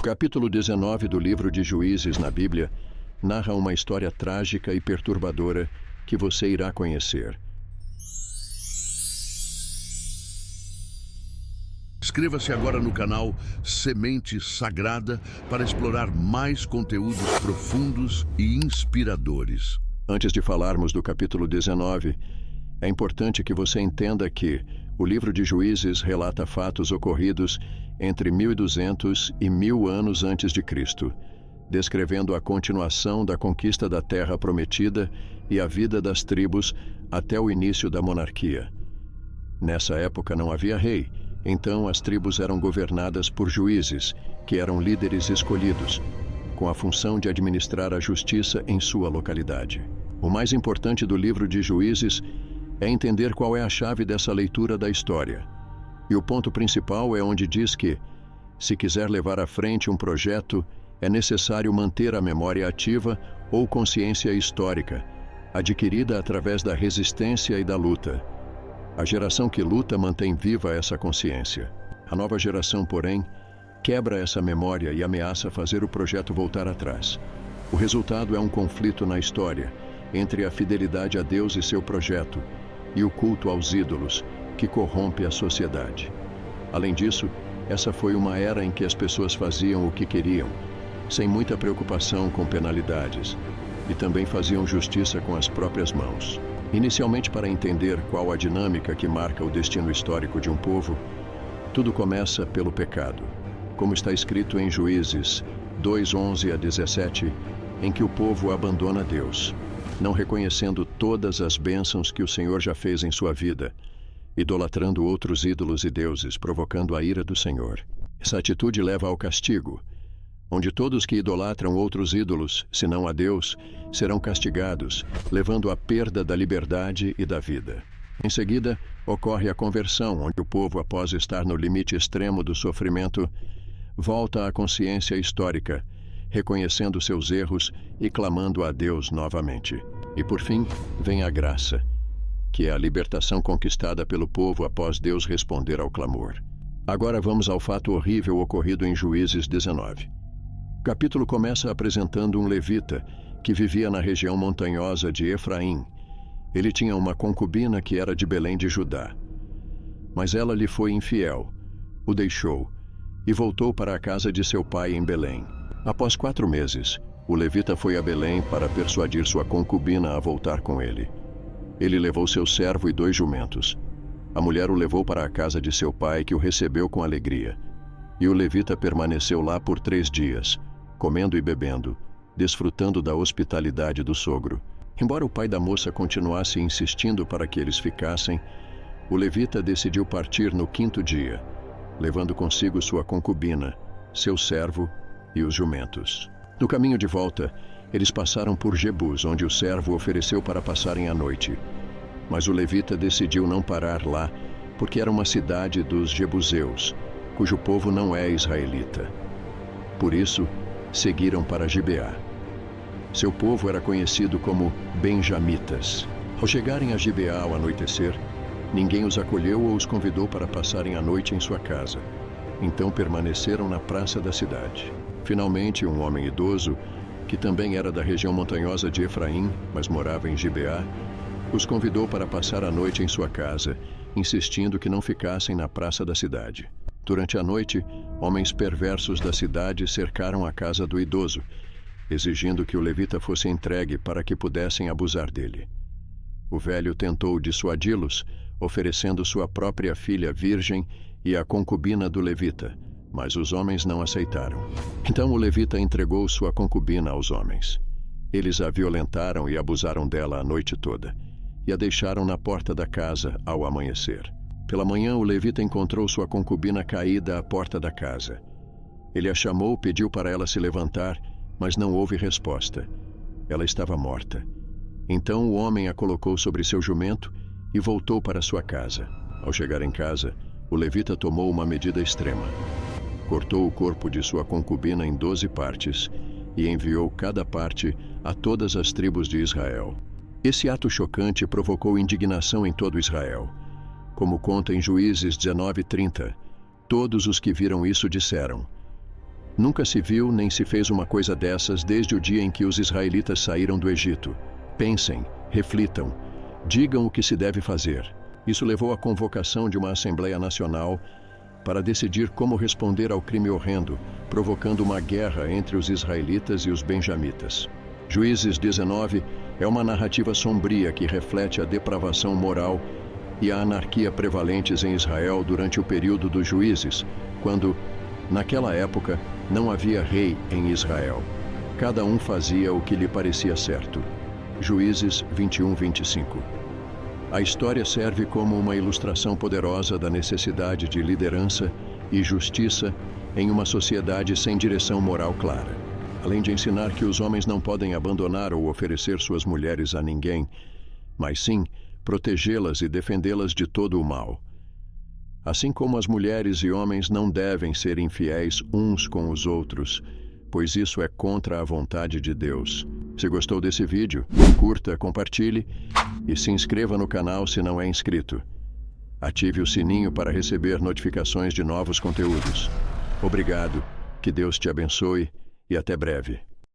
O capítulo 19 do livro de Juízes na Bíblia narra uma história trágica e perturbadora que você irá conhecer. Inscreva-se agora no canal Semente Sagrada para explorar mais conteúdos profundos e inspiradores. Antes de falarmos do capítulo 19, é importante que você entenda que o livro de Juízes relata fatos ocorridos entre 1200 e 1000 anos antes de Cristo, descrevendo a continuação da conquista da Terra Prometida e a vida das tribos até o início da monarquia. Nessa época não havia rei, então as tribos eram governadas por juízes, que eram líderes escolhidos, com a função de administrar a justiça em sua localidade. O mais importante do livro de Juízes é entender qual é a chave dessa leitura da história. E o ponto principal é onde diz que, se quiser levar à frente um projeto, é necessário manter a memória ativa ou consciência histórica, adquirida através da resistência e da luta. A geração que luta mantém viva essa consciência. A nova geração, porém, quebra essa memória e ameaça fazer o projeto voltar atrás. O resultado é um conflito na história entre a fidelidade a Deus e seu projeto e o culto aos ídolos, que corrompe a sociedade. Além disso, essa foi uma era em que as pessoas faziam o que queriam, sem muita preocupação com penalidades, e também faziam justiça com as próprias mãos. Inicialmente, para entender qual a dinâmica que marca o destino histórico de um povo, tudo começa pelo pecado. Como está escrito em Juízes 2:11 a 17, em que o povo abandona Deus, não reconhecendo todas as bênçãos que o Senhor já fez em sua vida, idolatrando outros ídolos e deuses, provocando a ira do Senhor. Essa atitude leva ao castigo, onde todos que idolatram outros ídolos, senão a Deus, serão castigados, levando à perda da liberdade e da vida. Em seguida, ocorre a conversão, onde o povo, após estar no limite extremo do sofrimento, volta à consciência histórica, reconhecendo seus erros e clamando a Deus novamente. E por fim, vem a graça, que é a libertação conquistada pelo povo após Deus responder ao clamor. Agora vamos ao fato horrível ocorrido em Juízes 19. O capítulo começa apresentando um levita que vivia na região montanhosa de Efraim. Ele tinha uma concubina que era de Belém de Judá. Mas ela lhe foi infiel, o deixou e voltou para a casa de seu pai em Belém. Após 4 meses, o levita foi a Belém para persuadir sua concubina a voltar com ele. Ele levou seu servo e 2 jumentos. A mulher o levou para a casa de seu pai, que o recebeu com alegria. E o levita permaneceu lá por 3 dias, comendo e bebendo, desfrutando da hospitalidade do sogro. Embora o pai da moça continuasse insistindo para que eles ficassem, o levita decidiu partir no 5º dia, levando consigo sua concubina, seu servo e os jumentos. No caminho de volta, eles passaram por Jebus, onde o servo ofereceu para passarem a noite. Mas o levita decidiu não parar lá, porque era uma cidade dos jebuseus, cujo povo não é israelita. Por isso, seguiram para Gibeá. Seu povo era conhecido como benjamitas. Ao chegarem a Gibeá ao anoitecer, ninguém os acolheu ou os convidou para passarem a noite em sua casa. Então permaneceram na praça da cidade. Finalmente, um homem idoso, que também era da região montanhosa de Efraim, mas morava em Gibeá, os convidou para passar a noite em sua casa, insistindo que não ficassem na praça da cidade. Durante a noite, homens perversos da cidade cercaram a casa do idoso, exigindo que o levita fosse entregue para que pudessem abusar dele. O velho tentou dissuadi-los, oferecendo sua própria filha virgem e a concubina do levita, mas os homens não aceitaram. Então o levita entregou sua concubina aos homens. Eles a violentaram e abusaram dela a noite toda, e a deixaram na porta da casa ao amanhecer. Pela manhã, o levita encontrou sua concubina caída à porta da casa. Ele a chamou, pediu para ela se levantar, mas não houve resposta. Ela estava morta. Então o homem a colocou sobre seu jumento e voltou para sua casa. Ao chegar em casa, o levita tomou uma medida extrema. Cortou o corpo de sua concubina em 12 partes e enviou cada parte a todas as tribos de Israel. Esse ato chocante provocou indignação em todo Israel. Como conta em Juízes 19:30, todos os que viram isso disseram: Nunca se viu nem se fez uma coisa dessas desde o dia em que os israelitas saíram do Egito. Pensem, reflitam, digam o que se deve fazer. Isso levou à convocação de uma Assembleia Nacional para decidir como responder ao crime horrendo, provocando uma guerra entre os israelitas e os benjamitas. Juízes 19 é uma narrativa sombria que reflete a depravação moral e a anarquia prevalentes em Israel durante o período dos juízes, quando, naquela época, não havia rei em Israel. Cada um fazia o que lhe parecia certo. Juízes 21-25. A história serve como uma ilustração poderosa da necessidade de liderança e justiça em uma sociedade sem direção moral clara. Além de ensinar que os homens não podem abandonar ou oferecer suas mulheres a ninguém, mas sim protegê-las e defendê-las de todo o mal. Assim como as mulheres e homens não devem ser infiéis uns com os outros, pois isso é contra a vontade de Deus. Se gostou desse vídeo, curta, compartilhe e se inscreva no canal se não é inscrito. Ative o sininho para receber notificações de novos conteúdos. Obrigado, que Deus te abençoe e até breve.